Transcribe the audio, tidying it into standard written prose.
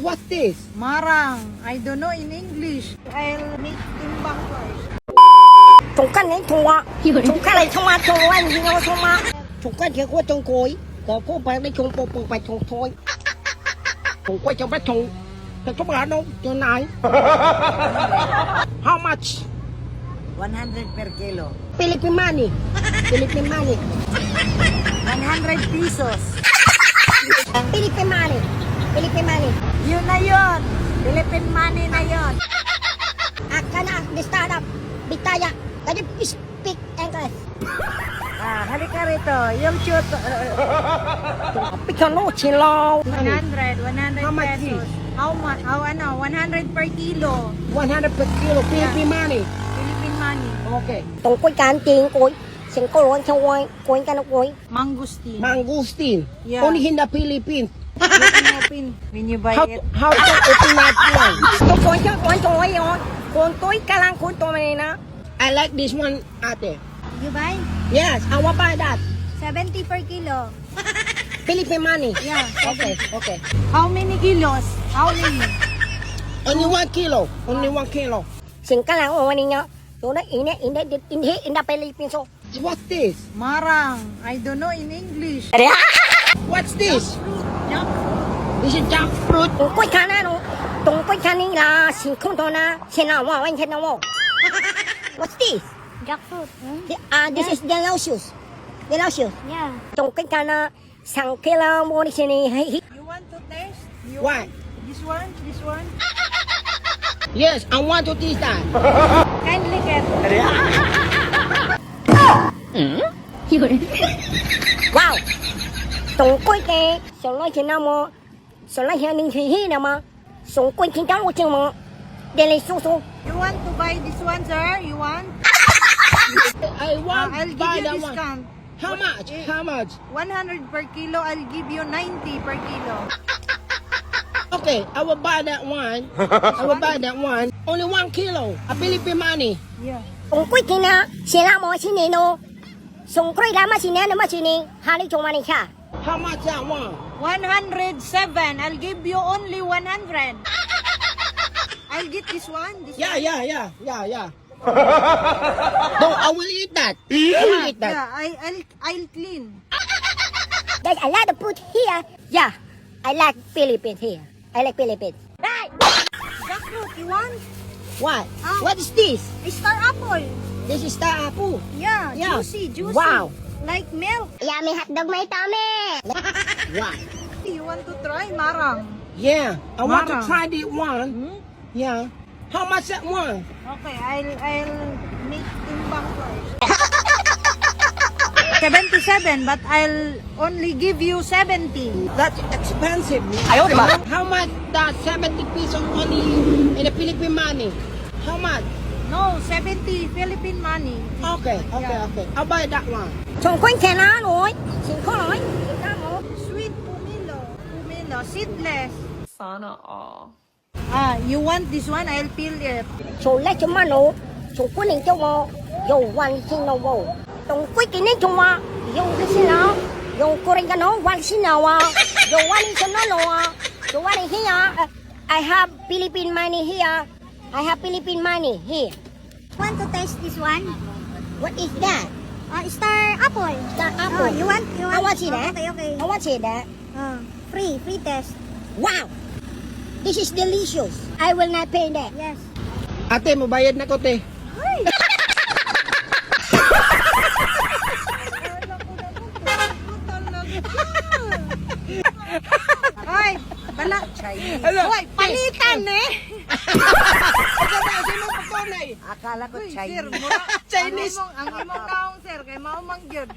What's this? Marang. I don't know in English. I'll make timbang first. Chúng căn ấy thùng ạ. Chúng căn này thông ạ, thùng anh gì nó thông ạ. Chúng căn kia có trông cối. Có cô phải đi trông bộ phải trông thôi. Chúng quay trong bếp trông. Thì chúng là đâu? Chỗ này. How much? 100 per kilo. Philippine money. Philippine money. 100 pesos. Philippine money. Philippine money. Yun na yun. Philippine money na yun. Akana, di startup. Bitaya. Can you speak English? Halika rito. Yung shoot. Pikano, chilaw. 100 How much pesos. How much? How ano? 100 per kilo. 100 per kilo Philippine money. Philippine money. Okay. Tùng quay cán tiền cối. Xin cô luôn trong quay. Quay cán quay. Mangustin. Mangosteen. Yeah. Only in the Philippines. Open when you buy it. How to open that one? Tùng quay cho quay cho quay yon. Con tôi cả lang con tôi này nè. I like this one, ate. You buy Yes, I want buy that. 70 per kilo. Philippine money. Yeah. Okay, okay. How many kilos? How many? Only 1 kilo. Only 1 kilo. Xin cả lang ông anh nhá. Tôi nói in the Philippines so. What's this? Marang. I don't know in English. What's this? Yuck. This is jackfruit. Tùng quay cán á nó. Tùng quay cán này là xin không thôi na. Xin nào mà anh xin nào mà. What's this? Jackfruit. This is delicious. Delicious. Yeah. Tùng quay cán na. Sang kila mo ni xin ni. You want to taste? You Why? want this one? This one? Yes, I want to taste that. Kindly get. Wow. Tùng quay cái. Xong nói xin nào mà. Xong nói hiện mình hi nào mà. Xong quay kinh tao chừng mà. Delicious. You want to buy this one, sir? You want? I want I'll give buy you that one. discount. How much? How much? 100 per kilo. I'll give you 90 per kilo. Okay, I will buy that one. I will buy that one. Only 1 kilo. A Philippine money. Yeah. Tùng quay kinh na. Xin nào mà xin ni no. Xong quay ra mà xin nè mà xin ni. Hà đi chung mà ni cha. How much that one? 107. I'll give you only 100. I'll get this one. This Yeah, one. yeah. No, I will eat that. I will eat that. Yeah, I'll clean. There's a lot of food here. Yeah. I like Philippines here. I like Philippines. Jackfruit, you want? What? Oh. What is this? Star apple. This is star apple. Yeah, Yeah. juicy. Wow. Like milk. Yeah, may hotdog may tame. What? You want to try marang? Yeah, I want to Marang. try that one. Hmm? Yeah. How much that one? Okay, I'll make timbang first. 77, but I'll only give you 70. That's expensive. How much that 70 pesos only in the Philippine money? How much? No, 70 Philippine money. Okay. Yeah. I'll buy that one. Xong quanh khe ná rồi. Xin khó nói. Xin cá một. Sweet pumilo, seedless. Sana all. You want this one? I'll peel it. Xong lấy cho mà nụ. Xong quanh hình cho mò. Dầu quan xin nào vô. Xong quanh kì nên cho mà. Dầu cái xin nào. Dầu cô rình cái nó quan xin nào à. Dầu quan đi cho nó nụ à. Dầu quan đi here. I have Philippine money here. I have Philippine money here. Want to taste this one? What is that? Star apple. Star apple. You want? I want to see that. Okay. I want to see that. Free test. Wow. This is delicious. I will not pay that. Yes. Ate, mabayad na ko, te. Hoy, bala. Chinese. Hello. Hoy, palitan eh. Sino pa to na eh? Akala ko Uy, Chinese. sir, mura- Chinese. Ang imong naong sir, kay mao mang gyud.